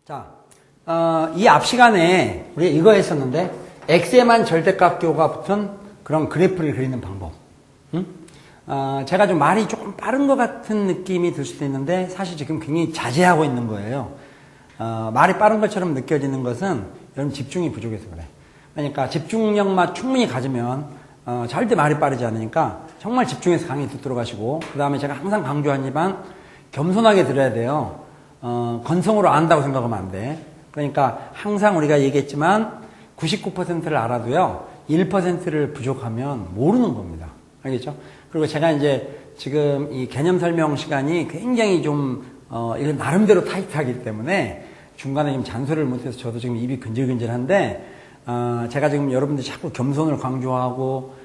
자, 이 앞 시간에 우리가 이거 했었는데 x에만 절대값교가 붙은 그런 그래프를 그리는 방법. 제가 좀 말이 조금 빠른 것 같은 느낌이 들 수도 있는데 사실 지금 굉장히 자제하고 있는 거예요. 말이 빠른 것처럼 느껴지는 것은 여러분 집중이 부족해서 그래. 그러니까 집중력만 충분히 가지면 절대 말이 빠르지 않으니까 정말 집중해서 강의 듣도록 하시고, 그 다음에 제가 항상 강조하지만 겸손하게 들어야 돼요. 건성으로 안다고 생각하면 안 돼. 그러니까 항상 우리가 얘기했지만 99%를 알아도요 1%를 부족하면 모르는 겁니다. 알겠죠? 그리고 제가 이제 지금 이 개념 설명 시간이 굉장히 좀 이건 나름대로 타이트하기 때문에 중간에 좀 잔소리를 못해서 저도 지금 입이 근질근질한데, 제가 지금 여러분들이 자꾸 겸손을 강조하고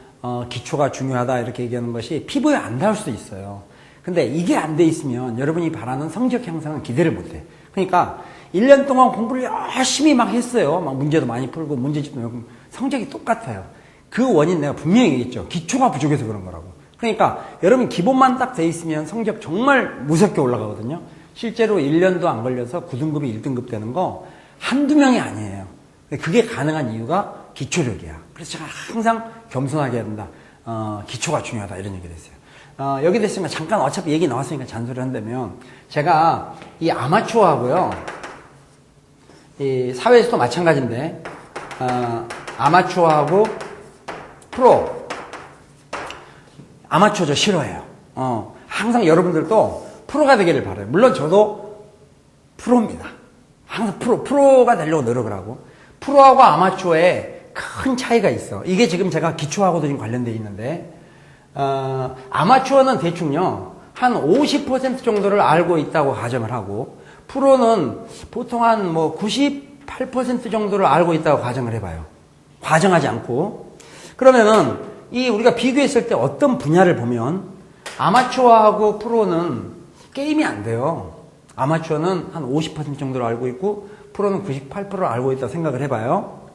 기초가 중요하다 이렇게 얘기하는 것이 피부에 안 닿을 수도 있어요. 근데 이게 안 돼 있으면 여러분이 바라는 성적 향상은 기대를 못 해. 그러니까 1년 동안 공부를 열심히 막 했어요. 막 문제도 많이 풀고 문제집도 외우고 성적이 똑같아요. 그 원인 내가 분명히 얘기했죠. 기초가 부족해서 그런 거라고. 그러니까 여러분 기본만 딱 돼 있으면 성적 정말 무섭게 올라가거든요. 실제로 1년도 안 걸려서 9등급이 1등급 되는 거 한두 명이 아니에요. 그게 가능한 이유가 기초력이야. 그래서 제가 항상 겸손하게 해야 된다. 기초가 중요하다 이런 얘기를 했어요. 여기 됐으면 잠깐 어차피 얘기 나왔으니까 잔소리 한다면, 제가 이 아마추어하고요, 이 사회에서도 마찬가지인데, 아마추어하고 프로, 아마추어 저 싫어해요. 항상 여러분들도 프로가 되기를 바라요. 물론 저도 프로입니다. 항상 프로가 되려고 노력을 하고, 프로하고 아마추어에 큰 차이가 있어. 이게 지금 제가 기초하고도 지금 관련되어 있는데, 아마추어는 대충요 한 50% 정도를 알고 있다고 가정을 하고, 프로는 보통 한 뭐 98% 정도를 알고 있다고 가정을 해봐요. 과정하지 않고. 그러면은 이 우리가 비교했을 때 어떤 분야를 보면 아마추어하고 프로는 게임이 안 돼요. 아마추어는 한 50% 정도를 알고 있고 프로는 98%를 알고 있다고 생각을 해봐요.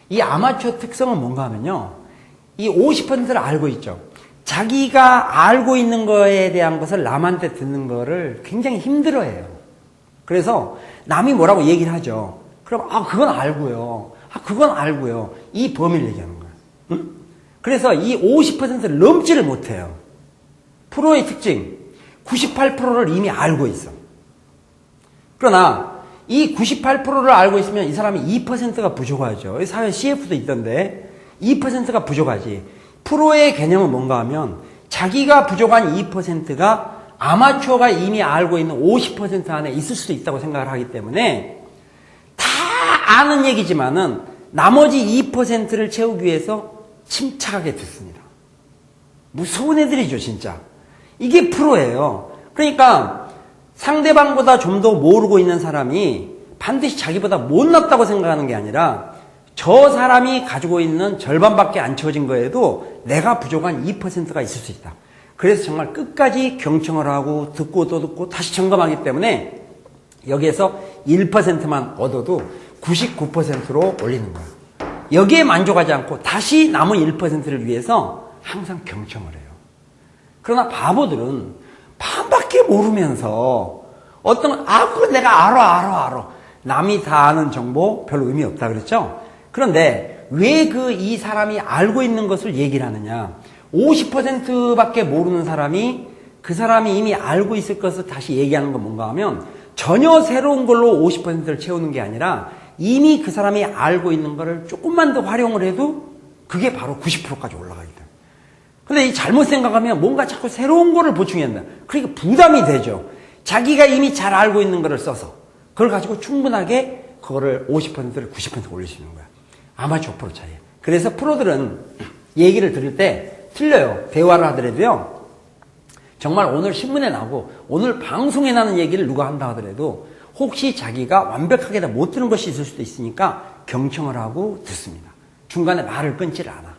이 아마추어 특성은 뭔가 하면요, 이 50%를 알고 있죠. 자기가 알고 있는 거에 대한 것을 남한테 듣는 거를 굉장히 힘들어해요. 그래서 남이 뭐라고 얘기를 하죠. 그럼 그건 알고요. 그건 알고요. 이 범위를 얘기하는 거예요. 응? 그래서 이 50%를 넘지를 못해요. 프로의 특징, 98%를 이미 알고 있어. 그러나 이 98%를 알고 있으면 이 사람이 2%가 부족하죠. 사회 CF도 있던데 2%가 부족하지. 프로의 개념은 뭔가 하면 자기가 부족한 2%가 아마추어가 이미 알고 있는 50% 안에 있을 수도 있다고 생각을 하기 때문에 다 아는 얘기지만은 나머지 2%를 채우기 위해서 침착하게 듣습니다. 무서운 애들이죠, 진짜. 이게 프로예요. 그러니까 상대방보다 좀 더 모르고 있는 사람이 반드시 자기보다 못났다고 생각하는 게 아니라 저 사람이 가지고 있는 절반밖에 안 채워진 거에도 내가 부족한 2%가 있을 수 있다. 그래서 정말 끝까지 경청을 하고 듣고 또 듣고 다시 점검하기 때문에 여기에서 1%만 얻어도 99%로 올리는 거야. 여기에 만족하지 않고 다시 남은 1%를 위해서 항상 경청을 해요. 그러나 바보들은 반밖에 모르면서 그건 내가 알아. 남이 다 아는 정보 별로 의미 없다 그랬죠? 그런데 왜 이 사람이 알고 있는 것을 얘기를 하느냐? 50%밖에 모르는 사람이 그 사람이 이미 알고 있을 것을 다시 얘기하는 건 뭔가 하면 전혀 새로운 걸로 50%를 채우는 게 아니라 이미 그 사람이 알고 있는 거를 조금만 더 활용을 해도 그게 바로 90%까지 올라가게 돼요. 근데 이 잘못 생각하면 뭔가 자꾸 새로운 거를 보충해야 한다. 그러니까 부담이 되죠. 자기가 이미 잘 알고 있는 거를 써서 그걸 가지고 충분하게 그거를 50%를 90% 올릴 수 있는 거야. 아마추어 프로 차이. 그래서 프로들은 얘기를 들을 때 틀려요. 대화를 하더라도요. 정말 오늘 신문에 나오고 오늘 방송에 나는 얘기를 누가 한다 하더라도 혹시 자기가 완벽하게 다 못 들은 것이 있을 수도 있으니까 경청을 하고 듣습니다. 중간에 말을 끊지를 않아.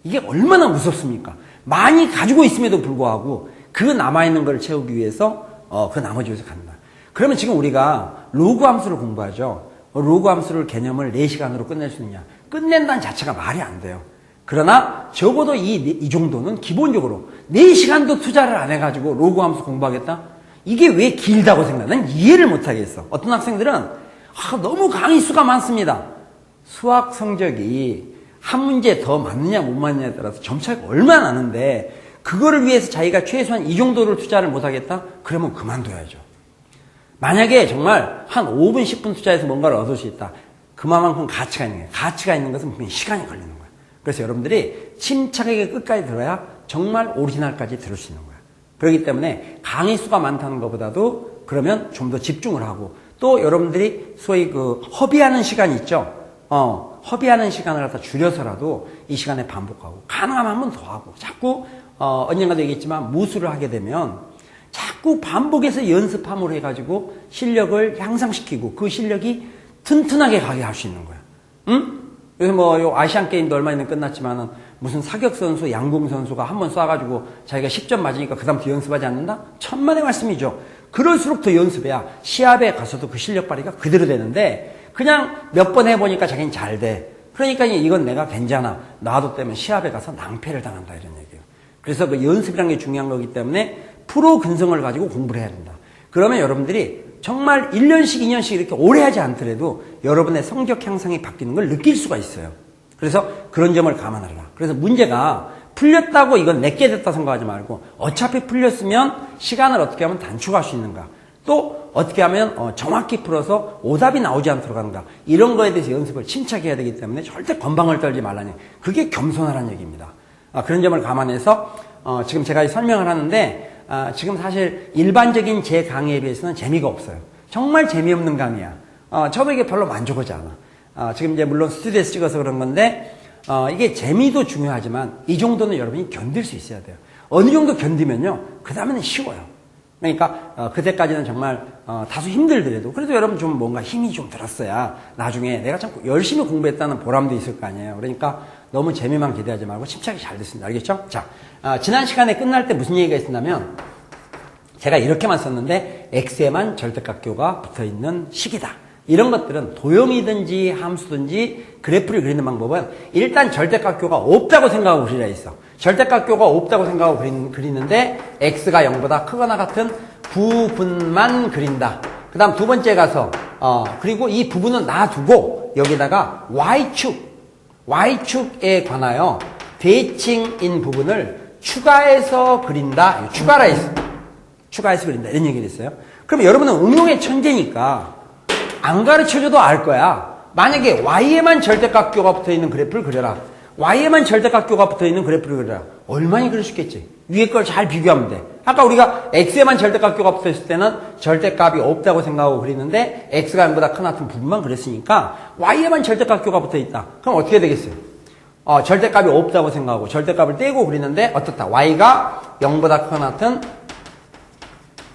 이게 얼마나 무섭습니까? 많이 가지고 있음에도 불구하고 그 남아있는 걸 채우기 위해서 그 나머지 위해서 간다. 그러면 지금 우리가 로그 함수를 공부하죠. 로그 함수를 개념을 4시간으로 끝낼 수 있느냐? 끝낸다는 자체가 말이 안 돼요. 그러나 적어도 이 정도는 기본적으로 4시간도 투자를 안 해가지고 로그 함수 공부하겠다? 이게 왜 길다고 생각해? 난 이해를 못 하겠어. 어떤 학생들은 너무 강의수가 많습니다. 수학 성적이 한 문제 더 맞느냐 못 맞느냐에 따라서 점차가 얼마나 나는데 그거를 위해서 자기가 최소한 이 정도를 투자를 못하겠다? 그러면 그만둬야죠. 만약에 정말 한 5분, 10분 투자해서 뭔가를 얻을 수 있다. 그만큼 가치가 있는 거예요. 가치가 있는 것은 분명히 시간이 걸리는 거예요. 그래서 여러분들이 침착하게 끝까지 들어야 정말 오리지널까지 들을 수 있는 거예요. 그렇기 때문에 강의 수가 많다는 것보다도 그러면 좀 더 집중을 하고 또 여러분들이 소위 그 허비하는 시간이 있죠. 허비하는 시간을 갖다 줄여서라도 이 시간에 반복하고 가능하면 한 번 더 하고 자꾸 언젠가도 얘기했지만 무술을 하게 되면 자꾸 반복해서 연습함으로 해가지고 실력을 향상시키고 그 실력이 튼튼하게 가게 할 수 있는 거야. 응? 그래서 뭐 요 아시안 게임도 얼마 전에 끝났지만은 무슨 사격 선수, 양궁 선수가 한 번 쏴가지고 자기가 10점 맞으니까 그다음부터 연습하지 않는다? 천만의 말씀이죠. 그럴수록 더 연습해야 시합에 가서도 그 실력 발휘가 그대로 되는데 그냥 몇 번 해보니까 자기는 잘 돼. 그러니까 이건 내가 괜찮아. 놔뒀다면 시합에 가서 낭패를 당한다 이런 얘기예요. 그래서 그 연습이라는 게 중요한 거기 때문에 프로 근성을 가지고 공부를 해야 된다. 그러면 여러분들이 정말 1년씩 2년씩 이렇게 오래 하지 않더라도 여러분의 성적 향상이 바뀌는 걸 느낄 수가 있어요. 그래서 그런 점을 감안하라. 그래서 문제가 풀렸다고 이건 내게 됐다 생각하지 말고 어차피 풀렸으면 시간을 어떻게 하면 단축할 수 있는가. 또 어떻게 하면 정확히 풀어서 오답이 나오지 않도록 하는가. 이런 거에 대해서 연습을 침착히 해야 되기 때문에 절대 건방을 떨지 말라니. 그게 겸손하라는 얘기입니다. 그런 점을 감안해서 지금 제가 설명을 하는데 지금 사실 일반적인 제 강의에 비해서는 재미가 없어요. 정말 재미없는 강의야. 저도 이게 별로 만족하지 않아. 지금 이제 물론 스튜디오에서 찍어서 그런 건데 이게 재미도 중요하지만 이 정도는 여러분이 견딜 수 있어야 돼요. 어느 정도 견디면요 그 다음에는 쉬워요. 그러니까 그때까지는 정말 다소 힘들더라도 그래도 여러분 좀 뭔가 힘이 좀 들었어야 나중에 내가 참 열심히 공부했다는 보람도 있을 거 아니에요. 그러니까 너무 재미만 기대하지 말고 침착히 잘 됐습니다. 알겠죠? 자, 지난 시간에 끝날 때 무슨 얘기가 있었냐면 제가 이렇게만 썼는데 x에만 절대각교가 붙어있는 식이다. 이런 것들은 도형이든지 함수든지 그래프를 그리는 방법은 일단 절대각교가 없다고 생각하고 그리라 했어. 절대각교가 없다고 생각하고 그리는데 x가 0보다 크거나 같은 부분만 그린다. 그 다음 두 번째 가서 그리고 이 부분은 놔두고 여기다가 y축에 관하여 대칭인 부분을 추가해서 그린다. 추가라 했어. 추가해서 그린다. 이런 얘기를 했어요. 그럼 여러분은 응용의 천재니까 안 가르쳐줘도 알 거야. 만약에 y에만 절대각교가 붙어있는 그래프를 그려라. y에만 절대각교가 붙어있는 그래프를 그려라. 얼마나 그릴 수 있겠지? 위에 걸 잘 비교하면 돼. 아까 우리가 x에만 절대각교가 붙어있을 때는 절대값이 없다고 생각하고 그리는데 x가 0보다 큰 같은 부분만 그렸으니까 y에만 절대각교가 붙어있다. 그럼 어떻게 되겠어요? 절대값이 없다고 생각하고 절대값을 떼고 그리는데 어떻다? y가 0보다 큰 같은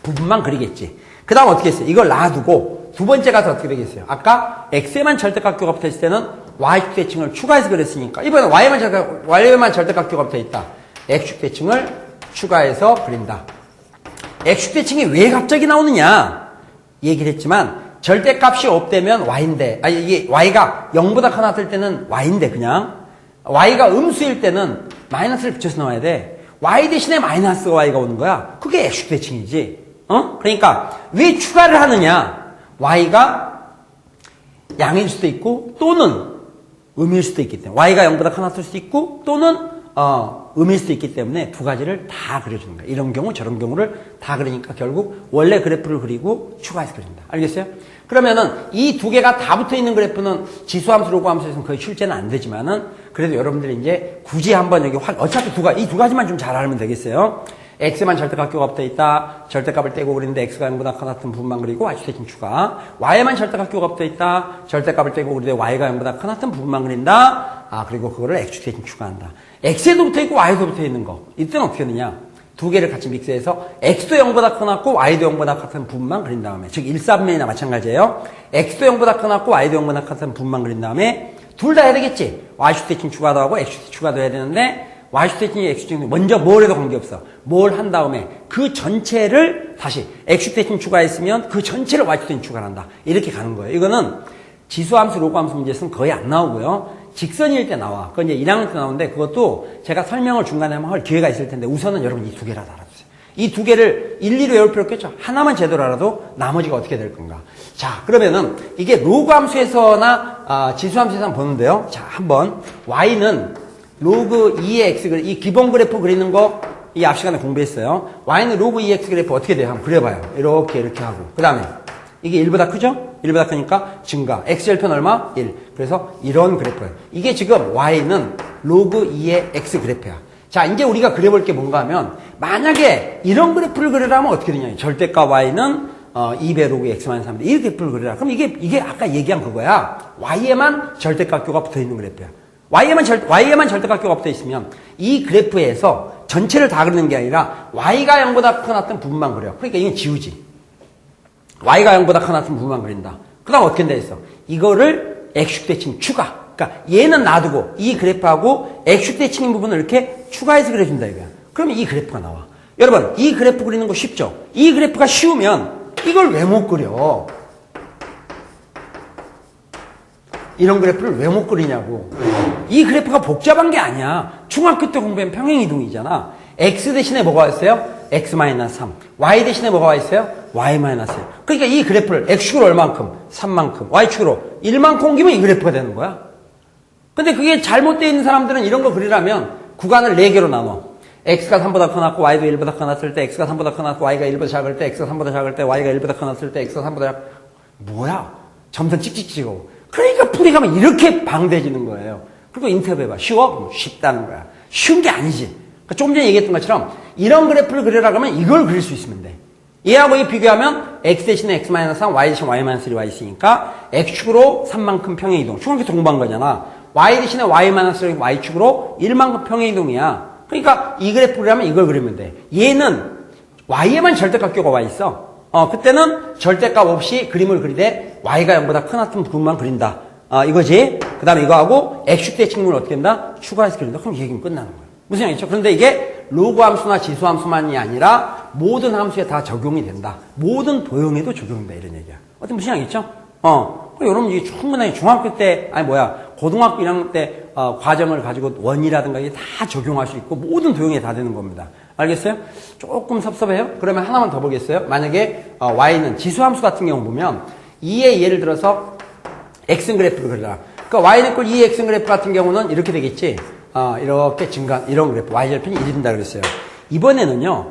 부분만 그리겠지. 그 다음 어떻게 했어요? 이걸 놔두고 두 번째 가서 어떻게 되겠어요? 아까 x에만 절대각교가 붙어있을 때는 y축 대칭을 추가해서 그렸으니까 이번엔 y에만 절대각교가 붙어있다. x축 대칭을 추가해서 그린다. x축 대칭이 왜 갑자기 나오느냐? 얘기를 했지만 절대값이 없다면 y인데 이게 y가 0보다 크나 같을 때는 y인데 그냥 y가 음수일 때는 마이너스를 붙여서 나와야 돼. y 대신에 마이너스 y가 오는 거야. 그게 x축 대칭이지. 그러니까 왜 추가를 하느냐? y가 양일 수도 있고 또는 음일 수도 있기 때문에 y가 0보다 크나 같을 수도 있고 또는 음일 수도 있기 때문에 두 가지를 다 그려주는 거야. 이런 경우 저런 경우를 다 그리니까 결국 원래 그래프를 그리고 추가해서 그린다. 알겠어요? 그러면은 이 두 개가 다 붙어있는 그래프는 지수함수, 로그함수에서는 거의 출제는 안 되지만은 그래도 여러분들이 이제 굳이 한번 여기 어차피 이 두 가지만 좀 잘 알면 되겠어요. x만 절대각교가 붙어있다. 절대값을 떼고 그리는데 x가 0보다 큰 같은 부분만 그리고 y축 대칭 추가. y에만 절대각교가 붙어있다. 절대값을 떼고 그리는데 y가 0보다 큰 같은 부분만 그린다. 그리고 그거를 x축 대칭 추가한다. x에도 붙어있고 y에도 붙어있는 거. 이때는 어떻게 하느냐? 두 개를 같이 믹스해서 x도 0보다 큰 같고 y도 0보다 같은 부분만 그린 다음에 즉 1사분면이나 마찬가지예요. x도 0보다 큰 같고 y도 0보다 같은 부분만 그린 다음에 둘 다 해야 되겠지. y축 대칭 추가도 하고 x축 대칭 추가도 해야 되는데 y축 대칭이 x축 대칭 먼저 뭘 해도 관계없어. 뭘 한 다음에 그 전체를 다시 x축 대칭 추가했으면 그 전체를 y축 대칭 추가를 한다. 이렇게 가는 거예요. 이거는 지수함수, 로그함수 문제에서는 거의 안 나오고요. 직선일 때 나와. 그건 이제 1학년 때 나오는데 그것도 제가 설명을 중간에 한번 할 기회가 있을 텐데 우선은 여러분 이 두 개라도 알아두세요. 이 두 개를 일일이 외울 필요 없겠죠. 하나만 제대로 알아도 나머지가 어떻게 될 건가. 자, 그러면은 이게 로그 함수에서나 지수 함수에서 한번 보는데요. 자, 한번 y는 로그 2의 x 이 기본 그래프 그리는 거 이 앞 시간에 공부했어요. y는 로그 2x 그래프 어떻게 돼요? 한번 그려봐요. 이렇게 하고. 그 다음에 이게 1보다 크죠? 1보다 크니까 증가. x절편 얼마? 1. 그래서 이런 그래프예요. 이게 지금 y는 로그 2의 x 그래프야. 자, 이제 우리가 그려볼 게 뭔가 하면 만약에 이런 그래프를 그리려면 어떻게 되냐. 절대값 y는 2배 로그 x-3인데 이 그래프를 그리라. 그럼 이게 아까 얘기한 그거야. y에만 절대값교가 붙어있는 그래프야. y에만 절대값교가 붙어있으면 이 그래프에서 전체를 다 그리는 게 아니라 y가 0보다 커났던 부분만 그려. 그러니까 이건 지우지. y가 0보다 커났던 부분만 그린다. 그 다음 어떻게 된다 했어? 이거를 x축 대칭 추가. 그러니까 얘는 놔두고 이 그래프하고 x축 대칭인 부분을 이렇게 추가해서 그려준다 이거야. 그러면 이 그래프가 나와. 여러분 이 그래프 그리는 거 쉽죠? 이 그래프가 쉬우면 이걸 왜 못 그려? 이런 그래프를 왜 못 그리냐고. 이 그래프가 복잡한 게 아니야. 중학교 때 공부한 평행이동이잖아. x 대신에 뭐가 있어요? x-3. y 대신에 뭐가 있어요? y-1. 그러니까 이 그래프를 x축으로 얼만큼? 3만큼. y축으로 1만큼 옮기면 이 그래프가 되는 거야. 근데 그게 잘못되어 있는 사람들은 이런 거 그리려면 구간을 4개로 나눠. x가 3보다 커났고 y도 1보다 커났을 때 x가 3보다 커났고 y가 1보다 작을 때 x가 3보다 작을 때 y가 1보다 커났을 때 x가 3보다 뭐야? 점선 찍찍 찍어. 그러니까 풀이 가면 이렇게 방대해지는 거예요. 그리고 인터뷰해봐. 쉬워? 쉽다는 거야. 쉬운 게 아니지. 그러니까 조금 전에 얘기했던 것처럼 이런 그래프를 그리려고 하면 이걸 그릴 수 있으면 돼. 얘하고 얘 비교하면 x 대신에 x-3, y 대신에 y-3y 있으니까 x축으로 3만큼 평행이동. 중학교 때 공부한 거잖아. y 대신에 y-3 y축으로 1만큼 평행이동이야. 그러니까 이 그래프를 하면 이걸 그리면 돼. 얘는 y에만 절대값교가 와 있어. 그때는 절대값 없이 그림을 그리되 y가 0보다 큰 부분만 그린다. 이거지. 그 다음에 이거하고 x축 대칭을 어떻게 한다? 추가해서 그린다. 그럼 이 얘기는 끝나는 거야. 무슨 얘기죠? 그런데 이게 로그 함수나 지수 함수만이 아니라 모든 함수에 다 적용이 된다. 모든 도형에도 적용된다. 이런 얘기야. 어떤 무슨 얘기죠? 여러분 이게 충분히 중학교 때, 고등학교 1학년 때 과정을 가지고 원이라든가 이게 다 적용할 수 있고 모든 도형에 다 되는 겁니다. 알겠어요? 조금 섭섭해요? 그러면 하나만 더 보겠어요? 만약에 y는 지수함수 같은 경우 보면 2의 예를 들어서 xn 그래프를 그리라. 그러니까 y는 equal 2의 xn 그래프 같은 경우는 이렇게 되겠지. 이렇게 증가 이런 그래프 y절편이 1이된다 그랬어요. 이번에는요.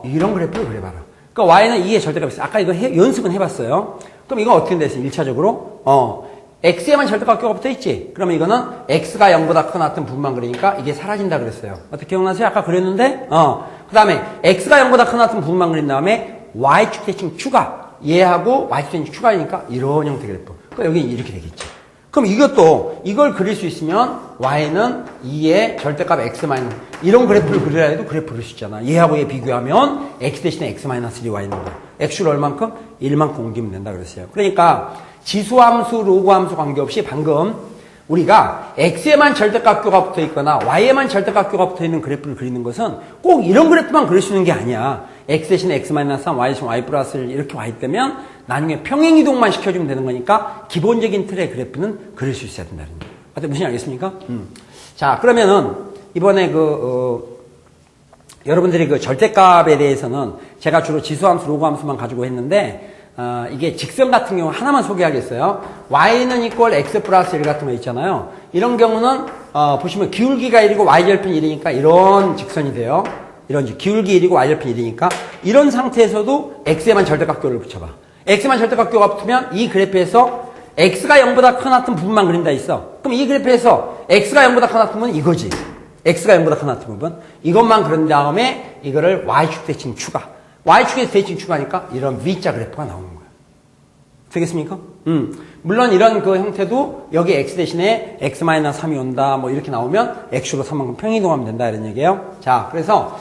이런 그래프를 그려봐라. 그러니까 y는 2의 절대값이 있어. 아까 이거 연습은 해봤어요. 그럼 이건 어떻게 됐어요? 1차적으로 x에만 절대값교가 붙어있지. 그러면 이거는 x가 0보다 커났던 부분만 그리니까 이게 사라진다 그랬어요. 어떻게 기억나세요? 아까 그랬는데 그 다음에 x가 0보다 커났던 bu분만 그린 다음에 y축 대칭 추가. 얘하고 y축 대칭 추가니까 이런 형태 그래프. 그러니까 여기 이렇게 되겠지. 그럼 이것도 이걸 그릴 수 있으면 y는 2의 절대값 x 마이너스 이런 그래프를 그리라 해도 그래프 그릴 수 있잖아. 얘하고 얘 비교하면 x 대신에 x 마이너스 3y 있는 거야. x를 얼만큼? 1만큼 옮기면 된다 그랬어요. 그러니까 지수함수, 로그함수 관계없이 방금 우리가 x에만 절대값교가 붙어 있거나 y에만 절대값교가 붙어 있는 그래프를 그리는 것은 꼭 이런 그래프만 그릴 수 있는 게 아니야. x 대신에 x-3, y 대신에 y 플러스를 이렇게 와 있다면 나중에 평행이동만 시켜주면 되는 거니까 기본적인 틀의 그래프는 그릴 수 있어야 된다는 거예요. 어때 무슨 알겠습니까? 자, 그러면은 이번에 여러분들이 그 절대값에 대해서는 제가 주로 지수함수, 로그함수만 가지고 했는데 이게 직선 같은 경우 하나만 소개하겠어요. y는 equal x 플러스 1 같은 거 있잖아요. 이런 경우는 보시면 기울기가 1이고 y절편 1이니까 이런 직선이 돼요. 이런 기울기 1이고 y절편 1이니까 이런 상태에서도 x에만 절대값교를 붙여봐. x만 절대값교가 붙으면 이 그래프에서 x가 0보다 커났던 부분만 그린다 있어. 그럼 이 그래프에서 x가 0보다 커났던 부분은 이거지. x가 0보다 커났던 부분. 이것만 그린 다음에 이거를 y축 대칭 추가. y축에서 대칭 추가하니까 이런 V자 그래프가 나오는 거야. 되겠습니까? 물론 이런 그 형태도 여기 x 대신에 x-3이 온다 뭐 이렇게 나오면 x로 3만큼 평행이동하면 된다 이런 얘기예요. 자, 그래서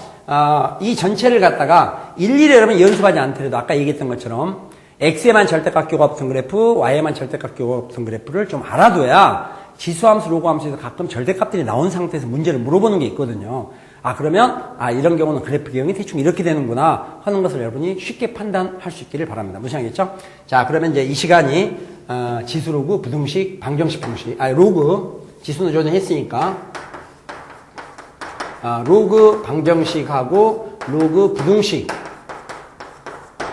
이 전체를 갖다가 일일이 여러분 연습하지 않더라도 아까 얘기했던 것처럼 x에만 절대값교가 붙은 그래프, y에만 절대값교가 붙은 그래프를 좀 알아둬야 지수함수, 로그함수에서 가끔 절대값들이 나온 상태에서 문제를 물어보는 게 있거든요. 그러면 이런 경우는 그래프 기형이 대충 이렇게 되는구나 하는 것을 여러분이 쉽게 판단할 수 있기를 바랍니다. 무슨 얘기겠죠? 자, 그러면 이제 이 시간이 지수 로그, 부등식, 방정식 분식, 로그, 지수는 전에 했으니까 로그, 방정식하고 로그 부등식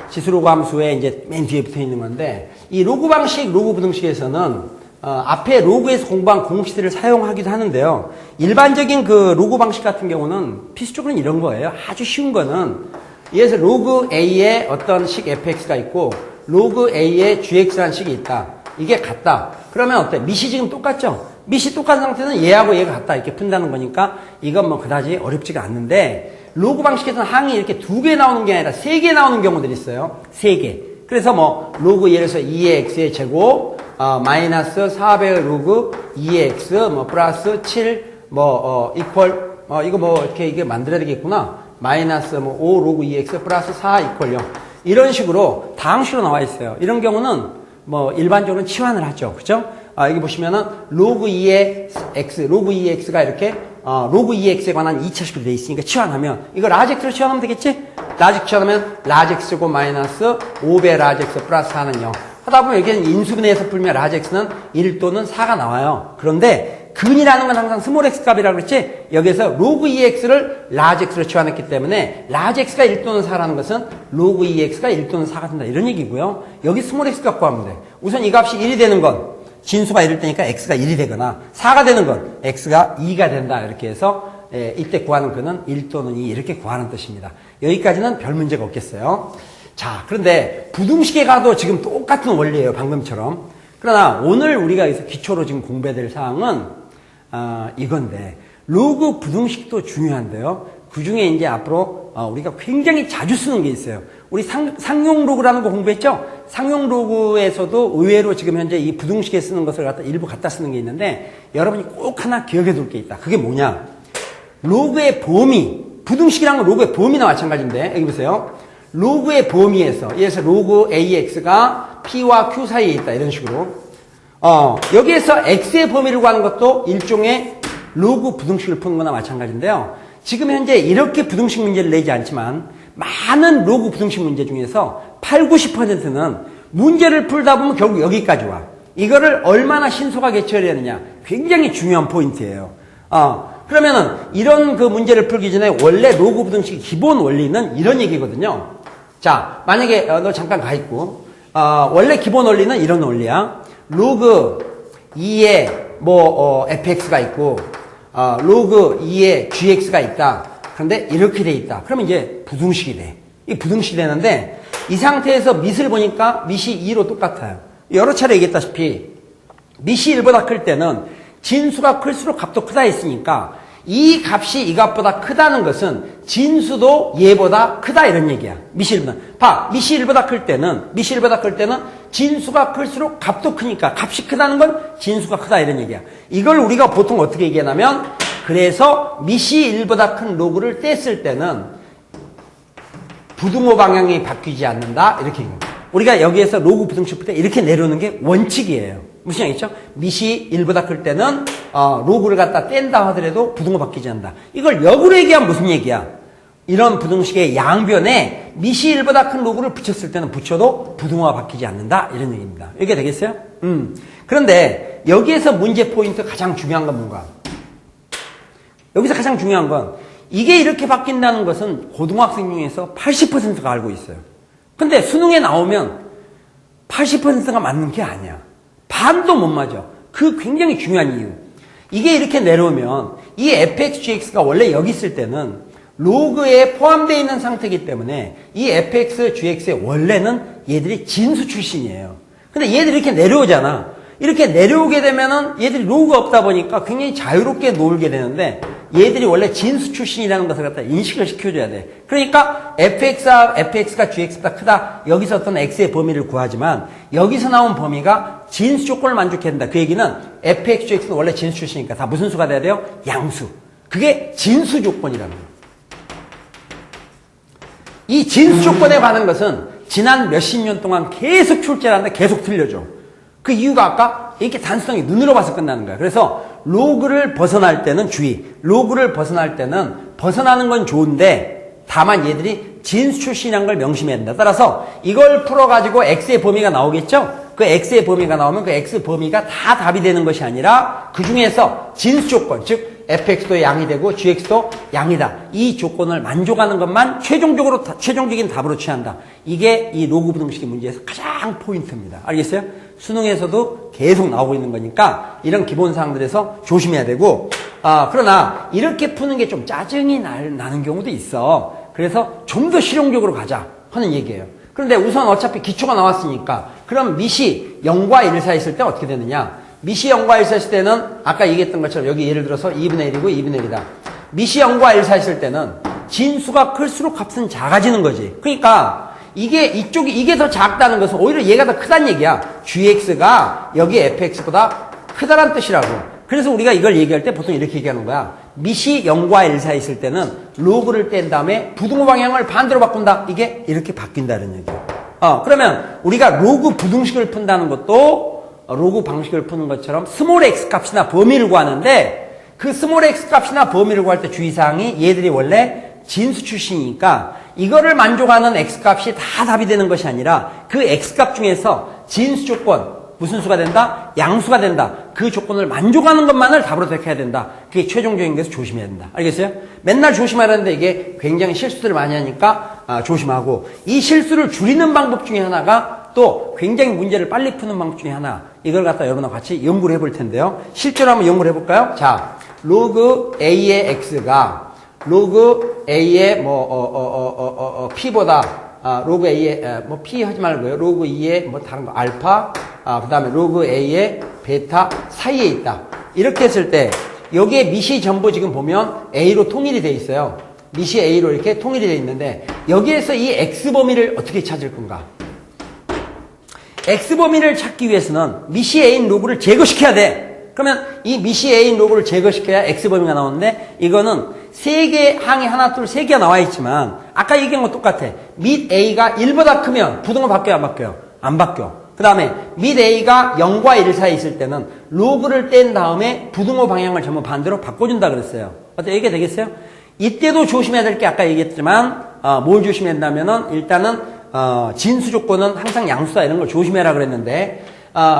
지수로그 함수에 이제 맨 뒤에 붙어 있는 건데, 이 로그 방식, 로그 부등식에서는 앞에 로그에서 공부한 공식들을 사용하기도 하는데요. 일반적인 그 로그 방식 같은 경우는 필수적으로는 이런 거예요. 아주 쉬운 거는, 예를 들어서 로그 A에 어떤 식 fx가 있고, 로그 A에 gx라는 식이 있다. 이게 같다. 그러면 어때? 밑이 지금 똑같죠? 밑이 똑같은 상태는 얘하고 얘가 같다. 이렇게 푼다는 거니까, 이건 뭐 그다지 어렵지가 않는데, 로그 방식에서는 항이 이렇게 2개 나오는 게 아니라 3개 나오는 경우들이 있어요. 3개. 그래서 뭐, 로그 예를 들어서 2의 x의 제곱, 마이너스 400 로그 2의 x, 뭐, 플러스 7, 이퀄, 이거 뭐, 이렇게 이게 만들어야 되겠구나. 마이너스 뭐, 5 로그 2의 x 플러스 4 이퀄 0. 이런 식으로 다항식으로 나와 있어요. 이런 경우는 뭐, 일반적으로 치환을 하죠. 그죠? 여기 보시면은, 로그 2의 x, 로그 2의 x가 이렇게 로그 2x에 관한 2차식으로 되어 있으니까 치환하면, 이거 라지X로 치환하면 되겠지? 라지X 치환하면 라지X고 마이너스 5배 라지X 플러스 4는 0. 하다 보면 여기는 인수분해해서 풀면 라지X는 1 또는 4가 나와요. 그런데 근이라는 건 항상 스몰 x 값이라고 그랬지? 여기서 로그 2x를 라지X로 치환했기 때문에 라지X가 1 또는 4라는 것은 로그 2x가 1 또는 4가 된다. 이런 얘기고요. 여기 스몰 x 값 구하면 돼. 우선 이 값이 1이 되는 건 진수가 1일 때니까 x가 1이 되거나 4가 되는 건 x가 2가 된다. 이렇게 해서 이때 구하는 근은 1 또는 2 이렇게 구하는 뜻입니다. 여기까지는 별 문제가 없겠어요. 자, 그런데 부등식에 가도 지금 똑같은 원리예요. 방금처럼. 그러나 오늘 우리가 여기서 기초로 지금 공부해야 될 사항은 이건데, 로그 부등식도 중요한데요. 그 중에 이제 앞으로 우리가 굉장히 자주 쓰는 게 있어요. 우리 상용 로그라는 거 공부했죠? 상용 로그에서도 의외로 지금 현재 이 부등식에 쓰는 것을 일부 갖다 쓰는 게 있는데, 여러분이 꼭 하나 기억해 둘 게 있다. 그게 뭐냐? 로그의 범위, 부등식이라는 건 로그의 범위나 마찬가지인데, 여기 보세요. 로그의 범위에서, 예를 들어서 로그 AX가 P와 Q 사이에 있다. 이런 식으로. 여기에서 X의 범위를 구하는 것도 일종의 로그 부등식을 푸는 거나 마찬가지인데요. 지금 현재 이렇게 부등식 문제를 내지 않지만, 많은 로그 부등식 문제 중에서 8, 90%는 문제를 풀다 보면 결국 여기까지 와. 이거를 얼마나 신속하게 처리하느냐. 굉장히 중요한 포인트예요. 그러면은 이런 그 문제를 풀기 전에 원래 로그 부등식의 기본 원리는 이런 얘기거든요. 자, 만약에 너 잠깐 가 있고, 원래 기본 원리는 이런 원리야. 로그 2에 fx가 있고, 로그 2에 gx가 있다. 그런데 이렇게 돼 있다. 그러면 이제 부등식이 돼. 이 부등식이 되는데, 이 상태에서 밑을 보니까 밑이 2로 똑같아요. 여러 차례 얘기했다시피 밑이 1보다 클 때는 진수가 클수록 값도 크다 했으니까, 이 값이 이 값보다 크다는 것은 진수도 얘보다 크다 이런 얘기야. 밑이 1보다. 봐, 밑이 1보다 클 때는 진수가 클수록 값도 크니까 값이 크다는 건 진수가 크다 이런 얘기야. 이걸 우리가 보통 어떻게 얘기하냐면, 그래서 밑이 1보다 큰 로그를 뗐을 때는 부등호 방향이 바뀌지 않는다 이렇게 얘기합니다. 우리가 여기에서 로그 부등식 풀 때 이렇게 내려오는 게 원칙이에요. 무슨 얘기죠? 밑이 1보다 클 때는 로그를 갖다 뗀다 하더라도 부등호 바뀌지 않는다. 이걸 역으로 얘기하면 무슨 얘기야? 이런 부등식의 양변에 밑이 1보다 큰 로그를 붙였을 때는 붙여도 부등호가 바뀌지 않는다 이런 얘기입니다. 이게 되겠어요? 그런데 여기에서 문제 포인트 가장 중요한 건 뭔가? 여기서 가장 중요한 건, 이게 이렇게 바뀐다는 것은 고등학생 중에서 80%가 알고 있어요. 근데 수능에 나오면 80%가 맞는 게 아니야. 반도 못 맞아. 그 굉장히 중요한 이유. 이게 이렇게 내려오면 이 fx, gx가 원래 여기 있을 때는 로그에 포함되어 있는 상태이기 때문에 이 fx, gx의 원래는 얘들이 진수 출신이에요. 근데 얘들이 이렇게 내려오잖아. 이렇게 내려오게 되면은 얘들이 로그가 없다 보니까 굉장히 자유롭게 놀게 되는데, 얘들이 원래 진수 출신이라는 것을 갖다 인식을 시켜줘야 돼. 그러니까 fx가 gx보다 크다. 여기서 어떤 x의 범위를 구하지만 여기서 나온 범위가 진수 조건을 만족해야 된다. 그 얘기는 fx, gx는 원래 진수 출신이니까 다 무슨 수가 돼야 돼요? 양수. 그게 진수 조건이라는 거예요. 이 진수 조건에 관한 것은 지난 몇십 년 동안 계속 출제하는데 계속 틀려져. 그 이유가 아까 이렇게 단순하게 눈으로 봐서 끝나는 거야. 그래서 로그를 벗어날 때는 주의. 로그를 벗어날 때는 벗어나는 건 좋은데 다만 얘들이 진수 출신이라는 걸 명심해야 된다. 따라서 이걸 풀어가지고 x의 범위가 나오겠죠? 그 x의 범위가 나오면 그 x 범위가 다 답이 되는 것이 아니라 그 중에서 진수 조건, 즉 fx도 양이 되고 gx도 양이다. 이 조건을 만족하는 것만 최종적인 답으로 취한다. 이게 이 로그 부등식의 문제에서 가장 포인트입니다. 알겠어요? 수능에서도 계속 나오고 있는 거니까 이런 기본 사항들에서 조심해야 되고, 그러나 이렇게 푸는 게 좀 짜증이 나는 경우도 있어. 그래서 좀 더 실용적으로 가자 하는 얘기예요. 그런데 우선 어차피 기초가 나왔으니까 그럼 미시 0과 1 사이 있을 때 어떻게 되느냐? 미시 0과 1 사이 있을 때는 아까 얘기했던 것처럼 여기 예를 들어서 2분의 1이고 2분의 1이다. 미시 0과 1 사이 있을 때는 진수가 클수록 값은 작아지는 거지. 그러니까 이게 더 작다는 것은 오히려 얘가 더 크다는 얘기야. gx가 여기 fx보다 크다란 뜻이라고. 그래서 우리가 이걸 얘기할 때 보통 이렇게 얘기하는 거야. 미시 0과 1 사이 있을 때는 로그를 뗀 다음에 부등호 방향을 반대로 바꾼다. 이게 이렇게 바뀐다는 얘기야. 그러면 우리가 로그 부등식을 푼다는 것도 로그 방식을 푸는 것처럼 스몰 x 값이나 범위를 구하는데 그 스몰 x 값이나 범위를 구할 때 주의사항이 얘들이 원래 진수 출신이니까 이거를 만족하는 x 값이 다 답이 되는 것이 아니라 그 x 값 중에서 진수 조건 무슨 수가 된다? 양수가 된다. 그 조건을 만족하는 것만을 답으로 택해야 된다. 그게 최종적인 것에서 조심해야 된다. 알겠어요? 맨날 조심하라는데 이게 굉장히 실수들을 많이 하니까 조심하고, 이 실수를 줄이는 방법 중에 하나가 또 굉장히 문제를 빨리 푸는 방법 중에 하나, 이걸 갖다 여러분과 같이 연구를 해볼 텐데요. 실제로 한번 연구를 해볼까요? 자, 로그 A의 X가 로그 A의 P보다 로그 A의 P 하지 말고요. 로그 2의 다른 거 알파, 그 다음에 로그 A의 베타 사이에 있다. 이렇게 했을 때 여기에 미시 전부 지금 보면 A로 통일이 돼 있어요. 미시 A로 이렇게 통일이 돼 있는데 여기에서 이 X 범위를 어떻게 찾을 건가? X 범위를 찾기 위해서는 미시 A인 로그를 제거시켜야 돼. 그러면 이 미시 A인 로그를 제거시켜야 X 범위가 나오는데, 이거는 3개 항이 하나 둘 3개가 나와 있지만 아까 얘기한 거 똑같아. 밑 A가 1보다 크면 부등호 바뀌어요, 안 바뀌어요? 안 바뀌어. 그 다음에 밑 A가 0과 1 사이에 있을 때는 로그를 뗀 다음에 부등호 방향을 전부 반대로 바꿔준다 그랬어요. 어때? 이게 되겠어요? 이때도 조심해야 될 게 아까 얘기했지만 뭘 조심해야 된다면은 일단은 진수 조건은 항상 양수다 이런 걸 조심해라 그랬는데,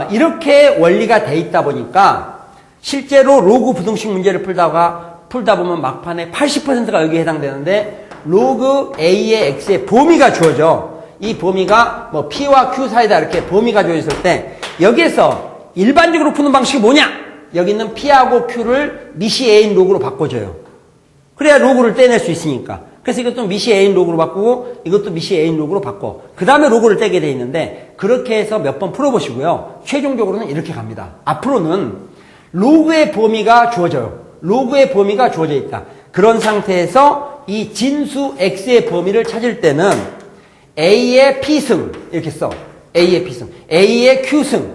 이렇게 원리가 돼 있다 보니까 실제로 로그 부등식 문제를 풀다 보면 막판에 80%가 여기에 해당되는데, 로그 A의 X의 범위가 주어져. 이 범위가 P와 Q 사이다 이렇게 범위가 주어졌을 때 여기에서 일반적으로 푸는 방식이 뭐냐? 여기 있는 P하고 Q를 미시 A인 로그로 바꿔줘요. 그래야 로그를 떼낼 수 있으니까. 그래서 이것도 미시 A인 로그로 바꾸고 이것도 미시 A인 로그로 바꿔. 그 다음에 로그를 떼게 돼 있는데, 그렇게 해서 몇 번 풀어보시고요. 최종적으로는 이렇게 갑니다. 앞으로는 로그의 범위가 주어져요. 로그의 범위가 주어져 있다. 그런 상태에서 이 진수 X의 범위를 찾을 때는 A의 P승 이렇게 써. A의 P승, A의 Q승,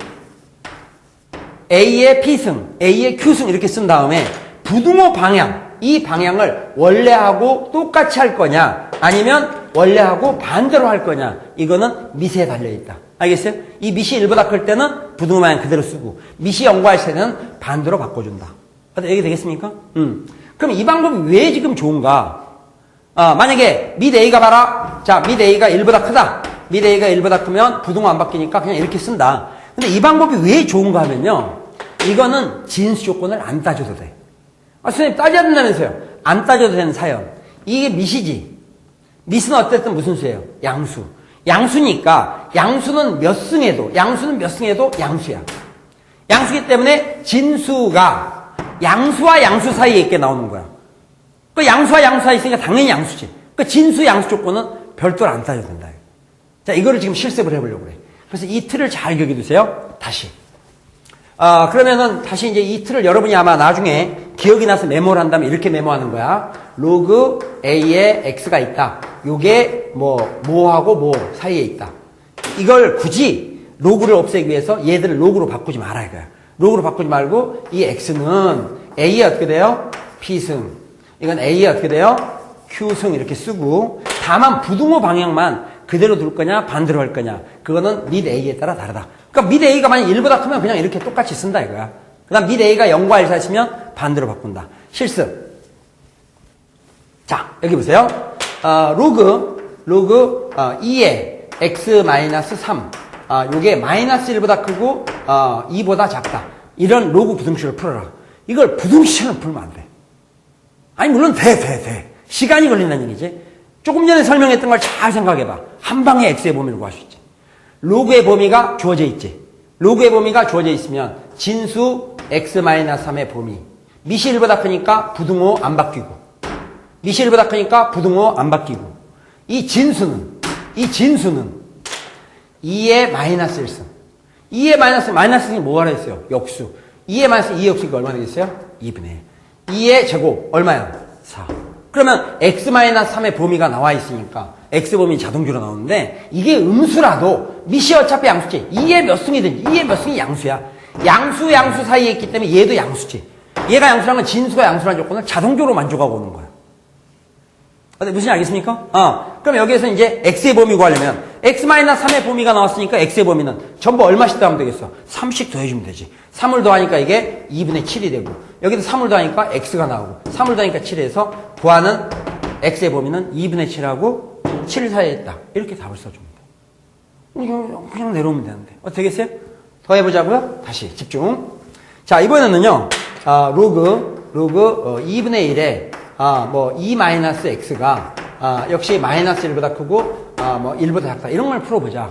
A의 P승, A의 Q승 이렇게 쓴 다음에 부등호 방향, 이 방향을 원래하고 똑같이 할 거냐 아니면 원래하고 반대로 할 거냐, 이거는 미시에 달려있다. 알겠어요? 이 미시 1보다 클 때는 부등호 방향 그대로 쓰고 미시 0과 할 때는 반대로 바꿔준다. 얘기 되겠습니까? 그럼 이 방법이 왜 지금 좋은가? 만약에 밑 A가 봐라. 자, 밑 A가 1보다 크다. 밑 A가 1보다 크면 부등호 안 바뀌니까 그냥 이렇게 쓴다. 근데 이 방법이 왜 좋은가 하면요, 이거는 진수 조건을 안 따져도 돼. 선생님 따져야 된다면서요. 안 따져도 되는 사연. 이게 미시지. 미시는 어쨌든 무슨 수예요? 양수. 양수니까 양수는 몇 승에도 양수야. 양수기 때문에 진수가 양수와 양수 사이에 있게 나오는 거야. 그 양수와 양수 사이에 있으니까 당연히 양수지. 그 진수 양수 조건은 별도로 안 따져도 된다. 자, 이거를 지금 실습을 해보려고 그래. 그래서 이 틀을 잘 기억해 두세요. 다시. 그러면은 다시 이제 이 틀을 여러분이 아마 나중에 기억이 나서 메모를 한다면 이렇게 메모하는 거야. 로그 A에 X가 있다. 요게 뭐하고 뭐 사이에 있다. 이걸 굳이 로그를 없애기 위해서 얘들을 로그로 바꾸지 말아 이거야. 로그로 바꾸지 말고 이 X는 A에 어떻게 돼요? P승. 이건 A에 어떻게 돼요? Q승 이렇게 쓰고, 다만 부등호 방향만 그대로 둘 거냐 반대로 할 거냐, 그거는 밑 A에 따라 다르다. 그러니까 밑 A가 만약 1보다 크면 그냥 이렇게 똑같이 쓴다 이거야. 그 다음 밑 A가 0과 1 사이면 반대로 바꾼다. 실습. 자, 여기 보세요. 로그 2에 x-3. 요게 마이너스 1보다 크고 2보다 작다. 이런 로그 부등식을 풀어라. 이걸 부등식처럼 풀면 안 돼. 아니 물론 돼. 시간이 걸린다는 얘기지. 조금 전에 설명했던 걸 잘 생각해봐. 한 방에 x의 범위를 구할 수 있지. 로그의 범위가 주어져 있지. 로그의 범위가 주어져 있으면 진수 x-3의 범위. 미시 1보다 크니까 부등호 안 바뀌고, 미시 1보다 크니까 부등호 안 바뀌고, 이 진수는 2의 마이너스 1승. 2의 마이너스 1승이 뭐하라 했어요? 역수. 2의 마이너스 2의 역수가 얼마나 되겠어요? 2분의 1. 2의 제곱 얼마야? 4. 그러면 x-3의 범위가 나와 있으니까 x 범위 자동적으로 나오는데, 이게 음수라도 미시 어차피 양수지. 2의 몇 승이든지 2의 몇 승이 양수야. 양수 사이에 있기 때문에 얘도 양수지. 얘가 양수라는 건 진수가 양수라는 조건을 자동적으로 만족하고 오는 거야. 무슨 알겠습니까? 그럼 여기에서 이제 x의 범위 구하려면 x-3의 범위가 나왔으니까 x의 범위는 전부 얼마씩 더하면 되겠어? 3씩 더해주면 되지. 3을 더하니까 이게 2분의 7이 되고, 여기도 3을 더하니까 x가 나오고, 3을 더하니까 7에서 구하는 x의 범위는 2분의 7하고 7 사이에 있다. 이렇게 답을 써줍니다. 그냥 내려오면 되는데. 어떻게 되겠어요? 더 해보자고요? 다시 집중. 자, 이번에는요, 로그 2분의 1에 2-x가 역시 마이너스 1보다 크고 1보다 작다. 이런 걸 풀어보자.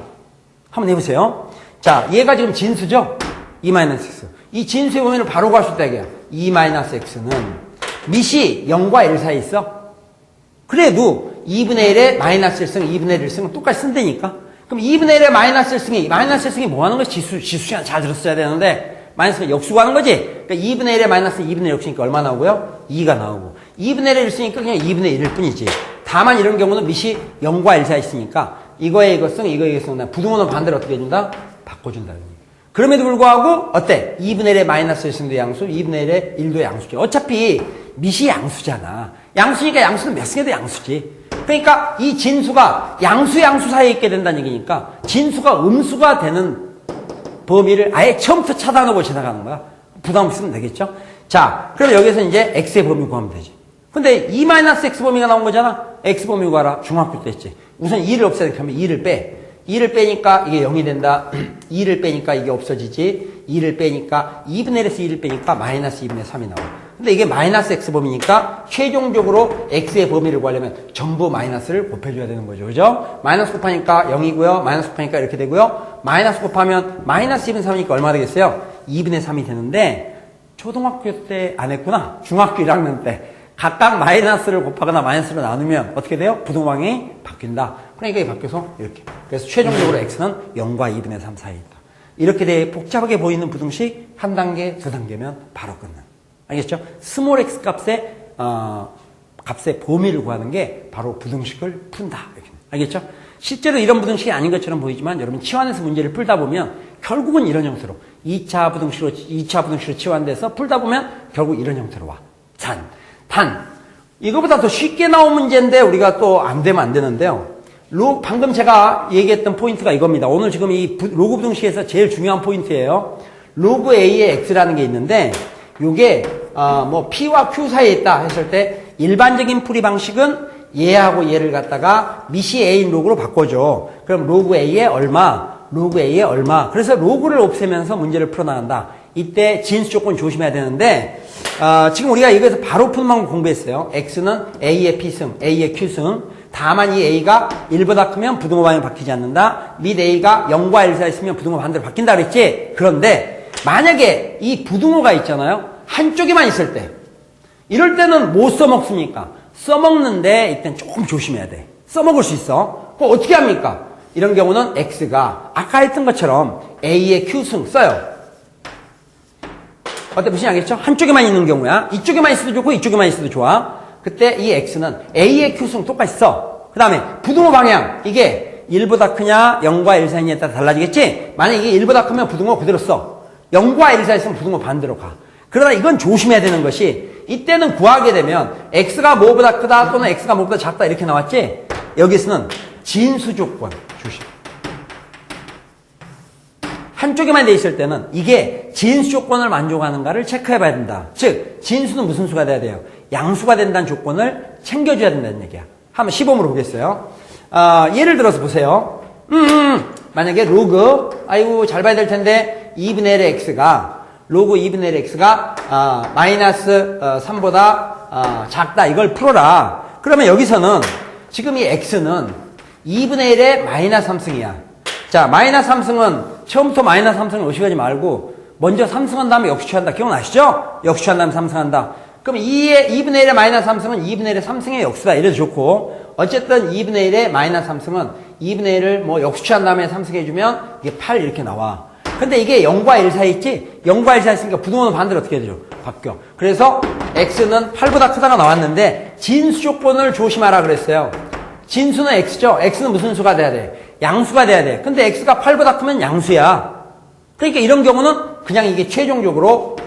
한번 해보세요. 자, 얘가 지금 진수죠? 2-x. 이 진수의 범위를 바로 구할 수 있다 이게야. 2-x는 미시 0과 1 사이에 있어. 그래도 2분의 1에 마이너스 1승, 2분의 1승은 똑같이 쓴다니까. 그럼 2분의 1에 마이너스 1승이 뭐 하는 거지? 지수 잘 들었어야 되는데, 마이너스가 역수가 하는 거지? 그러니까 2분의 1에 마이너스 2분의 1 역수니까 얼마 나오고요? 2가 나오고. 2분의 1을 쓰니까 그냥 2분의 1일 뿐이지. 다만 이런 경우는 미시 0과 1 사이에 있으니까 이거에 이것은 이거에 이것은 부등호는 반대로 어떻게 해준다? 바꿔준다. 그럼에도 불구하고 어때? 2분의 1에 마이너스 1승도 양수, 2분의 1에 1도 양수지. 어차피 미시 양수잖아. 양수니까 양수는 몇 승에도 양수지. 그러니까 이 진수가 양수 사이에 있게 된다는 얘기니까 진수가 음수가 되는 범위를 아예 처음부터 차단하고 지나가는 거야. 부담 없으면 되겠죠? 자, 그럼 여기서 이제 x의 범위 구하면 되지. 근데 2-x 범위가 나온 거잖아? x 범위 구하라. 중학교 때 했지. 우선 2를 없애야 되니까 2를 빼. 2를 빼니까 이게 0이 된다. 2를 빼니까 이게 없어지지. 2를 빼니까 2분의 1에서 2를 빼니까 마이너스 2분의 3이 나와. 근데 이게 마이너스 x 범위니까 최종적으로 x의 범위를 구하려면 전부 마이너스를 곱해줘야 되는 거죠. 그죠? 마이너스 곱하니까 0이고요. 마이너스 곱하니까 이렇게 되고요. 마이너스 곱하면 마이너스 2분의 3이니까 얼마 되겠어요? 2분의 3이 되는데, 초등학교 때 안 했구나. 중학교 1학년 때. 각각 마이너스를 곱하거나 마이너스를 나누면 어떻게 돼요? 부등호방이 바뀐다. 그러니까 이게 바뀌어서 이렇게. 그래서 최종적으로 x는 0과 2분의 3 사이에 있다. 이렇게 돼 복잡하게 보이는 부등식 한 단계, 두 단계면 바로 끝나. 알겠죠? 스몰 x 값의 범위를 구하는 게 바로 부등식을 푼다. 이렇게. 알겠죠? 실제로 이런 부등식이 아닌 것처럼 보이지만 여러분 치환해서 문제를 풀다 보면 결국은 이런 형태로 2차 부등식으로 치환돼서 풀다 보면 결국 이런 형태로 와. 단. 이거보다 더 쉽게 나온 문제인데 우리가 또 안 되면 안 되는데요. 방금 제가 얘기했던 포인트가 이겁니다. 오늘 지금 이 로그 부등식에서 제일 중요한 포인트예요. 로그 A의 X라는 게 있는데 요게 P와 Q 사이에 있다 했을 때 일반적인 풀이 방식은 얘하고 얘를 갖다가 미시 A인 로그로 바꿔줘. 그럼 로그 A에 얼마? 로그 A에 얼마? 그래서 로그를 없애면서 문제를 풀어나간다. 이때 진수 조건 조심해야 되는데 지금 우리가 이거에서 바로 푸는 방법 공부했어요. X는 A의 P승, A의 Q승. 다만 이 A가 1보다 크면 부등호 방향이 바뀌지 않는다. 및 A가 0과 1 사이에 있으면 부등호 반대로 바뀐다 그랬지? 그런데 만약에 이 부등호가 있잖아요. 한쪽에만 있을 때 이럴 때는 못 써먹습니까? 써먹는데 이땐 조금 조심해야 돼. 써먹을 수 있어. 그럼 어떻게 합니까? 이런 경우는 X가 아까 했던 것처럼 A의 Q승 써요. 어때? 무슨 알겠죠? 한쪽에만 있는 경우야. 이쪽에만 있어도 좋고 이쪽에만 있어도 좋아. 그때 이 X는 A의 Q승 똑같이 써. 그 다음에 부등호 방향. 이게 1보다 크냐 0과 1 사이에 따라 달라지겠지? 만약에 이게 1보다 크면 부등호 그대로 써. 0과 1 사이에 있으면 부등호 반대로 가. 그러나 이건 조심해야 되는 것이 이때는 구하게 되면 X가 뭐보다 크다 또는 X가 뭐보다 작다 이렇게 나왔지? 여기서는 진수 조건 조심. 한쪽에만 돼 있을 때는 이게 진수 조건을 만족하는가를 체크해 봐야 된다. 즉 진수는 무슨 수가 돼야 돼요? 양수가 된다는 조건을 챙겨줘야 된다는 얘기야. 한번 시범으로 보겠어요. 예를 들어서 보세요. 만약에 로그 아이고 잘 봐야 될 텐데 2분의 1의 x가 로그 2분의 1의 x가 마이너스 3보다 작다. 이걸 풀어라. 그러면 여기서는 지금 이 x는 2분의 1의 마이너스 3승이야. 자, 마이너스 3승은 처음부터 마이너스 3승을 의식하지 말고 먼저 3승한 다음에 역수취한다. 기억나시죠? 역수취한 다음에 3승한다. 그럼 2분의 1의 마이너스 3승은 2분의 1의 3승의 역수다. 이래도 좋고 어쨌든 2분의 1의 마이너스 3승은 2분의 1을 뭐 역수취한 다음에 3승 해주면 이게 8 이렇게 나와. 근데 이게 0과 1 사이 있지? 0과 1 사이 있으니까 부등호는 반대로 어떻게 되죠? 바뀌어. 그래서 x는 8보다 크다가 나왔는데 진수 조건을 조심하라 그랬어요. 진수는 x죠? x는 무슨 수가 돼야 돼? 양수가 돼야 돼. 근데 x가 8보다 크면 양수야. 그러니까 이런 경우는 그냥 이게 최종적으로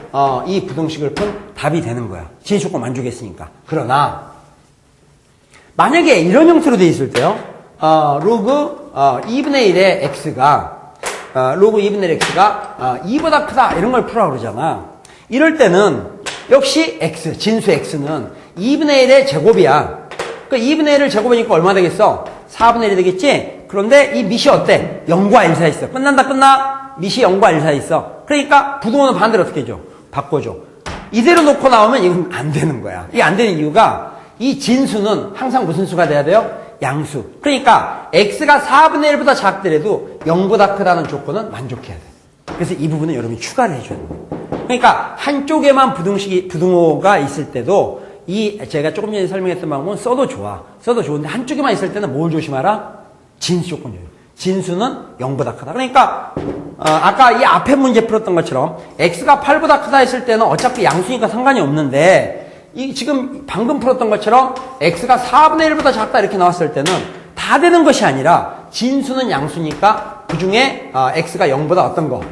이 부등식을 푼 답이 되는 거야. 진수 조건 만족했으니까. 그러나 만약에 이런 형태로 돼 있을 때요. 로그 2분의 1의 x가 로그 2분의 1의 x가 2보다 크다 이런 걸 풀으라고 그러잖아. 이럴 때는 역시 x, 진수 x는 2분의 1의 제곱이야. 그러니까 2분의 1을 제곱이니까 얼마 되겠어? 4분의 1이 되겠지? 그런데 이 밑이 어때? 0과 1 사이 있어. 끝나? 밑이 0과 1 사이 있어. 그러니까 부등호는 반대로 어떻게 해줘? 바꿔줘. 이대로 놓고 나오면 이건 안 되는 거야. 이게 안 되는 이유가 이 진수는 항상 무슨 수가 돼야 돼요? 양수. 그러니까 x가 4분의 1보다 작더라도 0보다 크다는 조건은 만족해야 돼. 그래서 이 부분은 여러분이 추가를 해줘야 돼요. 그러니까 한쪽에만 부등호가 있을 때도 제가 조금 전에 설명했던 방법은 써도 좋아. 써도 좋은데 한쪽에만 있을 때는 뭘 조심하라? 진수 조건이에요. 진수는 0보다 크다. 그러니까 아까 이 앞에 문제 풀었던 것처럼 x가 8보다 크다 했을 때는 어차피 양수니까 상관이 없는데 지금 방금 풀었던 것처럼 x가 4분의 1보다 작다 이렇게 나왔을 때는 다 되는 것이 아니라 진수는 양수니까 그중에 x가 0보다 어떤 거?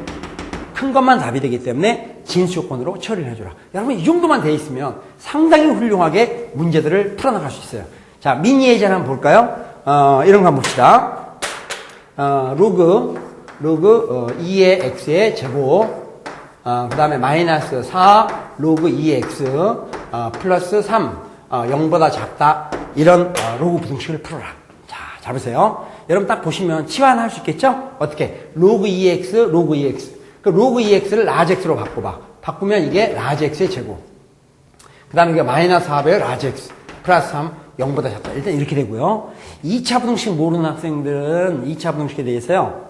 큰 것만 답이 되기 때문에 진수 조건으로 처리를 해줘라. 여러분 이 정도만 돼 있으면 상당히 훌륭하게 문제들을 풀어나갈 수 있어요. 자, 미니 예제 한번 볼까요? 이런 거 한번 봅시다. 로그 2의 x의 제곱 그 다음에 마이너스 4 로그 2x 플러스 3 0보다 작다 이런 로그 부등식을 풀어라. 자, 잘 보세요. 여러분 딱 보시면 치환할 수 있겠죠? 어떻게? 로그 2x 로그 2x 그 로그 2x를 라지 x로 바꿔봐. 바꾸면 이게 라지 x의 제곱 그 다음에 이게 마이너스 4배의 라지 x 플러스 3 0보다 작다. 일단 이렇게 되고요. 2차 부등식 모르는 학생들은 2차 부등식에 대해서요.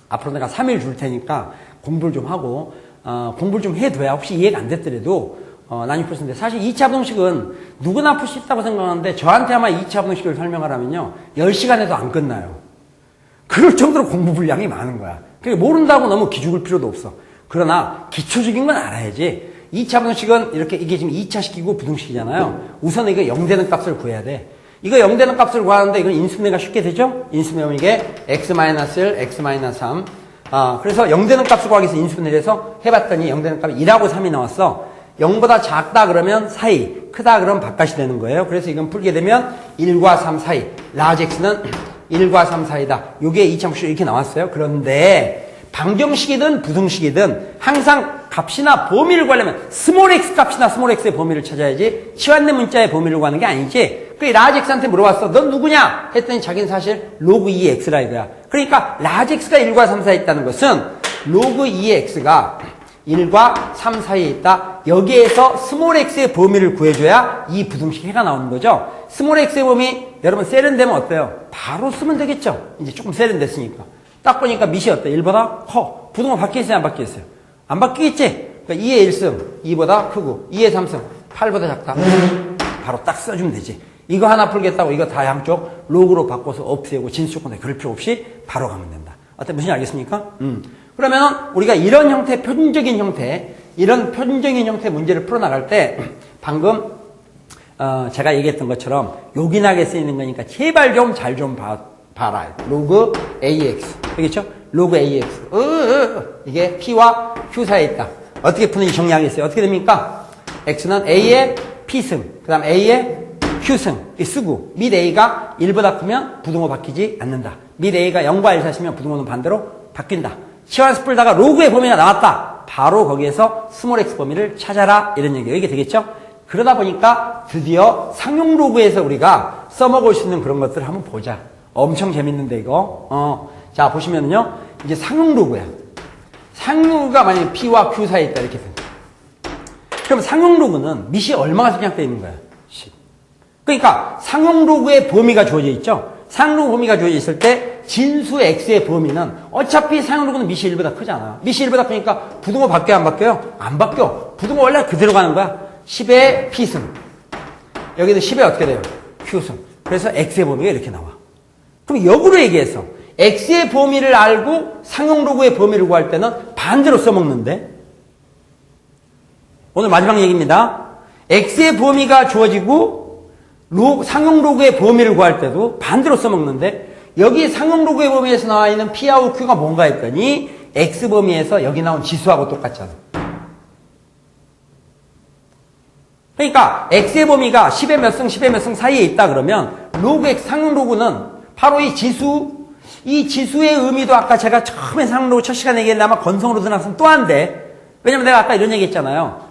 앞으로 내가 3일 줄 테니까 공부를 좀 하고 공부를 좀 해둬야 혹시 이해가 안 됐더라도 난이 풀 수 있는데 사실 2차 부등식은 누구나 풀 수 있다고 생각하는데 저한테 아마 2차 부등식을 설명하라면요. 10시간에도 안 끝나요. 그럴 정도로 공부 분량이 많은 거야. 그러니까 모른다고 너무 기죽을 필요도 없어. 그러나 기초적인 건 알아야지. 2차 부등식은 이게 지금 2차식이고 부등식이잖아요. 우선 이거 0되는 값을 구해야 돼. 이거 0되는 값을 구하는데 이건 인수분해가 쉽게 되죠? 인수분해하면 이게 x-1, x-3 그래서 0되는 값을 구하기 위해서 인수분해를 해서 해봤더니 0되는 값이 1하고 3이 나왔어. 0보다 작다 그러면 사이, 크다 그러면 바깥이 되는 거예요. 그래서 이건 풀게 되면 1과 3 사이, 라지 x는 1과 3 사이다. 요게 2차 부등식 이렇게 나왔어요. 그런데 방정식이든 부등식이든 항상 값이나 범위를 구하려면 스몰 x 값이나 스몰 x의 범위를 찾아야지 치환된 문자의 범위를 구하는 게 아니지. 그 라지 x한테 물어봤어. 넌 누구냐? 했더니 자기는 사실 로그 2의 x라 이거야. 그러니까 라지 x가 1과 3 사이에 있다는 것은 로그 2의 x가 1과 3 사이에 있다. 여기에서 스몰 x의 범위를 구해줘야 이 부등식 해가 나오는 거죠. 스몰 x의 범위 여러분 세련되면 어때요? 바로 쓰면 되겠죠. 이제 조금 세련됐으니까. 딱 보니까 밑이 어때? 1보다 커. 부등호 바뀌었어요? 안 바뀌었어요? 안 바뀌겠지? 그러니까 2의 1승 2보다 크고 2의 3승 8보다 작다. 바로 딱 써주면 되지. 이거 하나 풀겠다고 이거 다 양쪽 로그로 바꿔서 없애고 진수 조건에 그럴 필요 없이 바로 가면 된다. 어때? 무슨 알겠습니까? 그러면 우리가 이런 형태, 표준적인 형태, 이런 표준적인 형태 문제를 풀어나갈 때 방금 제가 얘기했던 것처럼 요긴하게 쓰이는 거니까 제발 좀 잘 좀 봐라. 로그 AX. 되겠죠? 로그 AX. 이게 P와 Q 사이에 있다. 어떻게 푸는지 정리하겠어요. 어떻게 됩니까? X는 A의 P승, 그 다음 A의 Q승. 쓰고, 밑 A가 1보다 크면 부등호 바뀌지 않는다. 밑 A가 0과 1 사시면 부등호는 반대로 바뀐다. 치환해서 풀다가 로그의 범위가 나왔다. 바로 거기에서 스몰 x 범위를 찾아라. 이런 얘기예요. 이게 되겠죠? 그러다 보니까 드디어 상용 로그에서 우리가 써먹을 수 있는 그런 것들을 한번 보자. 엄청 재밌는데 이거. 자 보시면은요. 이제 상용 로그야. 상용 로그가 만약에 P와 Q 사이에 있다 이렇게 된다. 그럼 상용 로그는 밑이 얼마가 생략되어 있는 거야? 10. 그러니까 상용 로그의 범위가 주어져 있죠? 상용 로그 범위가 주어져 있을 때 진수 x의 범위는 어차피 상용 로그는 밑이 1보다 크잖아. 밑이 1보다 크니까 부등호 바뀌어요? 안 바뀌어요? 안 바뀌어. 부등호 원래 그대로 가는 거야. 10의 p승. 여기는 10의 어떻게 돼요? q승. 그래서 x의 범위가 이렇게 나와. 그럼 역으로 얘기해서 x의 범위를 알고 상용 로그의 범위를 구할 때는 반대로 써먹는데 오늘 마지막 얘기입니다. x의 범위가 주어지고 상용 로그의 범위를 구할 때도 반대로 써먹는데 여기 상용 로그의 범위에서 나와 있는 p하고 q가 뭔가 했더니 x 범위에서 여기 나온 지수하고 똑같잖아. 그러니까 x의 범위가 10의 몇 승, 10의 몇 승 사이에 있다 그러면 로그 x, 상용 로그는 바로 이 지수의 의미도 아까 제가 처음에 상용 로그 첫 시간에 얘기했는데 아마 건성으로 들어갔으면 또 한데 왜냐면 내가 아까 이런 얘기 했잖아요.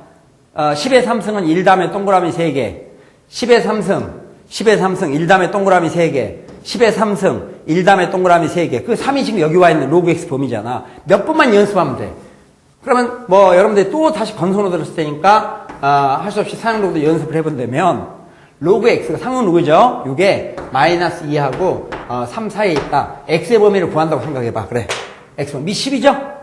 10의 3승은 1 다음에 동그라미 3개, 10의 3승, 10의 3승 1 다음에 동그라미 3개, 10의 3승 1 다음에 동그라미 3개. 그 3이 지금 여기 와 있는 로그 x 범위잖아. 몇 번만 연습하면 돼. 그러면 뭐 여러분들이 또 다시 건성으로 들었을 테니까 할 수 없이 상용 로그도 연습을 해본다면 로그 x가 상용 로그죠. 이게 마이너스 2하고 3 사이에 있다. x의 범위를 구한다고 생각해봐. 그래. x 범위. 밑 10이죠?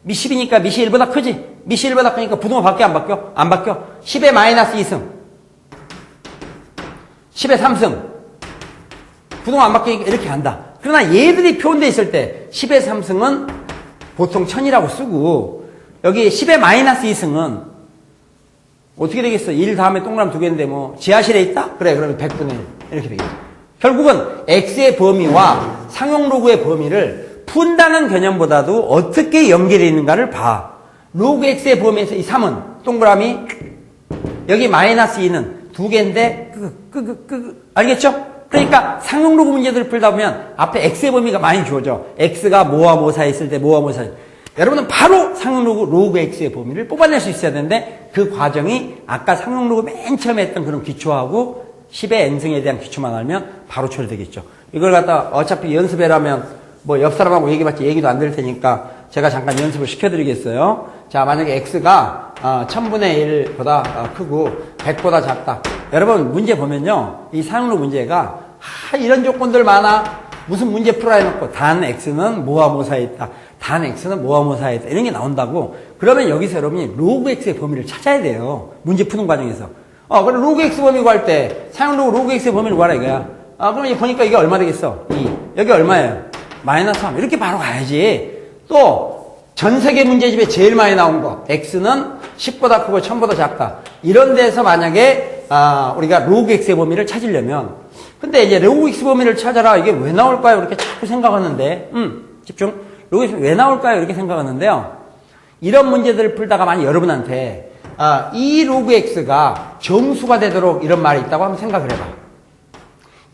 밑 10이니까 밑이 1보다 크지? 밑이 1보다 크니까 부등호 바뀌어 안 바뀌어? 안 바뀌어. 10의 마이너스 2승. 10의 3승. 부등호 안 바뀌니까 이렇게 간다. 그러나 얘들이 표현되어 있을 때 10의 3승은 보통 1000이라고 쓰고 여기 10의 마이너스 2승은 어떻게 되겠어? 1 다음에 동그라미 2개인데 뭐 지하실에 있다? 그래 그러면 100분의 1 이렇게 되겠죠. 결국은 x의 범위와 상용 로그의 범위를 푼다는 개념보다도 어떻게 연결이 있는가를 봐. 로그 x의 범위에서 이 3은 동그라미 여기 마이너스 2는 2개인데 알겠죠? 그러니까 상용 로그 문제들을 풀다 보면 앞에 x의 범위가 많이 주어져. x가 뭐와 뭐 사이에 있을 때 뭐와 뭐 사이에 여러분은 바로 상용 로그 x의 범위를 뽑아낼 수 있어야 되는데 그 과정이 아까 상용 로그 맨 처음에 했던 그런 기초하고 10의 n승에 대한 기초만 알면 바로 처리되겠죠. 이걸 갖다 어차피 연습해라면 뭐 옆 사람하고 얘기해봤자 얘기도 안 될 테니까 제가 잠깐 연습을 시켜드리겠어요. 자, 만약에 x가 1000분의 1보다 크고 100보다 작다. 여러분 문제 보면요. 이 상용 로그 문제가 이런 조건들 많아. 무슨 문제 풀어야 해놓고 단 x는 뭐와 뭐 사이에 있다. 단 x는 뭐와 뭐 사이에 있다. 이런 게 나온다고. 그러면 여기서 여러분이 로그 x의 범위를 찾아야 돼요. 문제 푸는 과정에서. 그럼 로그 x 범위 구할 때 상용 로그 x의 범위를 구하라 이거야. 그럼 보니까 이게 얼마 되겠어? 2. 여기 얼마예요? 마이너스 3. 이렇게 바로 가야지. 또 전 세계 문제집에 제일 많이 나온 거. x는 10보다 크고 1000보다 작다. 이런 데서 만약에 우리가 로그 x의 범위를 찾으려면 근데 이제 로그 x 범위를 찾아라. 이게 왜 나올까요? 이렇게 자꾸 생각하는데 집중. 로그 x 왜 나올까요? 이렇게 생각하는데요. 이런 문제들을 풀다가 만약 여러분한테 이 로그 x가 정수가 되도록 이런 말이 있다고 한번 생각을 해봐.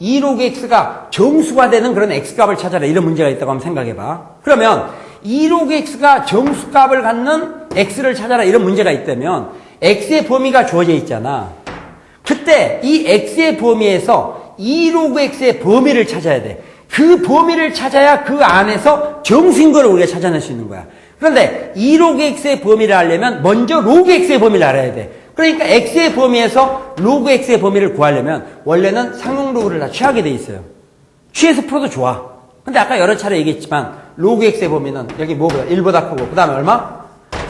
이 로그 x가 정수가 되는 그런 x값을 찾아라. 이런 문제가 있다고 한번 생각해봐. 그러면 이 로그 x가 정수값을 갖는 x를 찾아라. 이런 문제가 있다면 x의 범위가 주어져 있잖아. 그때 이 x의 범위에서 이 로그 x의 범위를 찾아야 돼. 그 범위를 찾아야 그 안에서 정수인 걸 우리가 찾아낼 수 있는 거야. 그런데 이 로그 x의 범위를 알려면 먼저 로그 x의 범위를 알아야 돼. 그러니까 x의 범위에서 로그 x의 범위를 구하려면 원래는 상용 로그를 다 취하게 돼 있어요. 취해서 풀어도 좋아. 근데 아까 여러 차례 얘기했지만 로그 x의 범위는 여기 뭐보다 1보다 크고 그 다음에 얼마?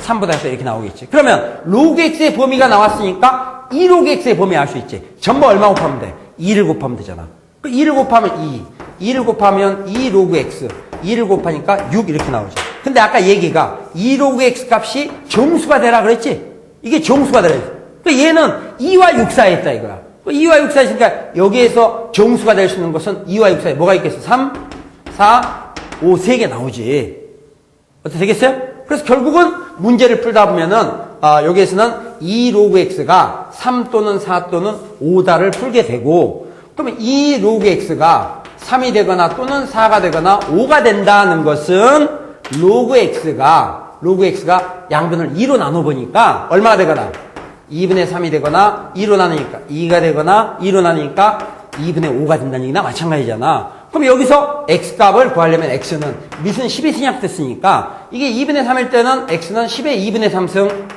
3보다 해서 이렇게 나오겠지. 그러면 로그 x의 범위가 나왔으니까 이 로그 x의 범위 알 수 있지. 전부 얼마 곱하면 돼? 2를 곱하면 되잖아. 2를 곱하면 2. 2를 곱하면 2 로그 x. 2를 곱하니까 6 이렇게 나오지. 근데 아까 얘기가 2 로그 x 값이 정수가 되라 그랬지? 이게 정수가 되라 그랬지. 그러니까 얘는 2와 6 사이에 있다 이거야. 2와 6 사이에 있으니까 여기에서 정수가 될 수 있는 것은 2와 6 사이에 뭐가 있겠어? 3, 4, 5, 3개 나오지. 어떻게 되겠어요? 그래서 결국은 문제를 풀다 보면은 여기에서는 2 로그 x가 3 또는 4 또는 5다를 풀게 되고 그러면 2 로그 x가 3이 되거나 또는 4가 되거나 5가 된다는 것은 로그 x가 양변을 2로 나눠보니까 얼마가 되거나 2분의 3이 되거나 2로 나누니까 2가 되거나 2로 나누니까 2분의 5가 된다는 얘기나 마찬가지잖아. 그럼 여기서 x값을 구하려면 x는 밑은 10이 생략됐으니까 이게 2분의 3일 때는 x는 10의 2분의 3승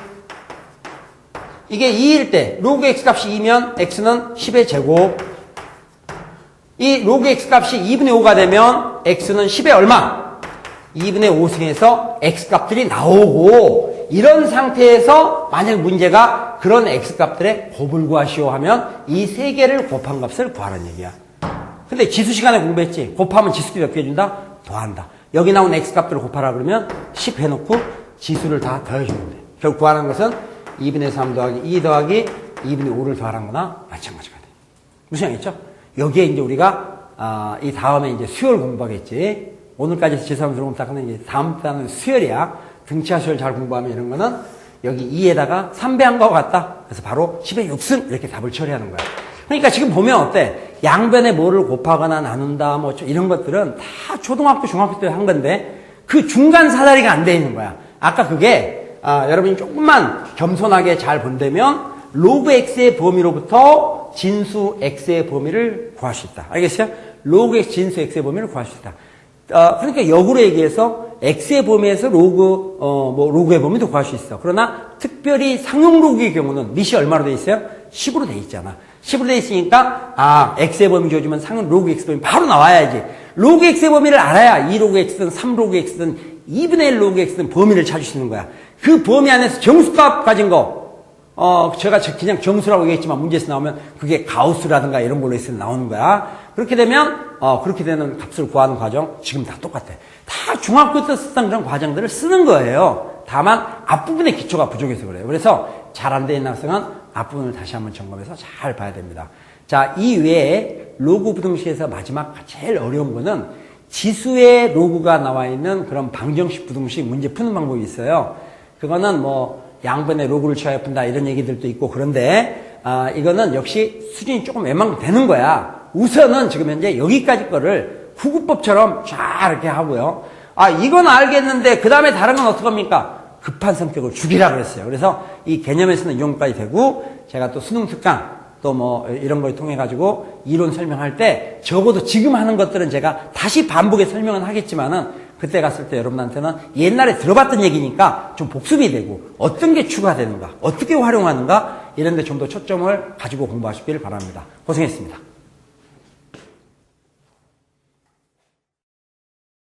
이게 2일 때 로그 x 값이 2면 x는 10의 제곱. 이 로그 x 값이 2분의 5가 되면 x는 10의 얼마? 2분의 5승에서 x 값들이 나오고, 이런 상태에서 만약 문제가 그런 x 값들의 곱을 구하시오 하면 이 세 개를 곱한 값을 구하라는 얘기야. 근데 지수 시간에 공부했지. 곱하면 지수들이 몇 개 준다? 더한다. 여기 나온 x 값들을 곱하라 그러면 10 해놓고 지수를 다 더해주면 돼. 결국 구하는 것은 2분의 3 더하기 2 더하기 2분의 5를 더하는 거나 마찬가지가 돼. 무슨 얘기겠죠? 여기에 이제 우리가 이 다음에 이제 수열 공부하겠지. 오늘까지 제3 들어오면 이제 다음 단은 수열이야. 등차 수열 잘 공부하면 이런 거는 여기 2에다가 3배한 것 같다. 그래서 바로 10의 6승 이렇게 답을 처리하는 거야. 그러니까 지금 보면 어때? 양변에 뭐를 곱하거나 나눈다 뭐 이런 것들은 다 초등학교 중학교 때 한 건데 그 중간 사다리가 안 돼 있는 거야. 아까 그게 여러분이 조금만 겸손하게 잘 본다면 로그 x의 범위로부터 진수 x의 범위를 구할 수 있다. 알겠어요? 로그 x 진수 x의 범위를 구할 수 있다. 그러니까 역으로 얘기해서 x의 범위에서 로그의 범위도 구할 수 있어. 그러나 특별히 상용 로그의 경우는 밑이 얼마로 돼 있어요? 10으로 돼 있잖아. 10으로 돼 있으니까 x의 범위 줘주면 상용 로그 x 범위 바로 나와야지. 로그 x의 범위를 알아야 2로그 x든 3로그 x든 2분의 1 로그 x든 범위를 찾을 수 있는 거야. 그 범위 안에서 정수값 가진 거 제가 그냥 정수라고 얘기했지만 문제에서 나오면 그게 가우스라든가 이런 걸로 있으면 나오는 거야. 그렇게 되면 그렇게 되는 값을 구하는 과정 지금 다 똑같아. 다 중학교 때 쓰던 그런 과정들을 쓰는 거예요. 다만 앞부분의 기초가 부족해서 그래요. 그래서 잘 안 되는 학생은 앞부분을 다시 한번 점검해서 잘 봐야 됩니다. 자, 이 외에 로그 부등식에서 마지막 제일 어려운 거는 지수의 로그가 나와 있는 그런 방정식 부등식 문제 푸는 방법이 있어요. 그거는 뭐 양변의 로그를 취하여 푼다 이런 얘기들도 있고 그런데 이거는 역시 수준이 조금 웬만큼 되는 거야. 우선은 지금 현재 여기까지 거를 구구법처럼 쫙 이렇게 하고요. 이건 알겠는데 그 다음에 다른 건 어떡합니까? 급한 성격을 줄이라 그랬어요. 그래서 이 개념에서는 이 정도까지 되고 제가 또 수능 특강 또 뭐 이런 걸 통해 가지고 이론 설명할 때 적어도 지금 하는 것들은 제가 다시 반복해 설명은 하겠지만은 그때 갔을 때 여러분한테는 옛날에 들어봤던 얘기니까 좀 복습이 되고 어떤 게 추가되는가, 어떻게 활용하는가 이런 데 좀 더 초점을 가지고 공부하시길 바랍니다. 고생했습니다.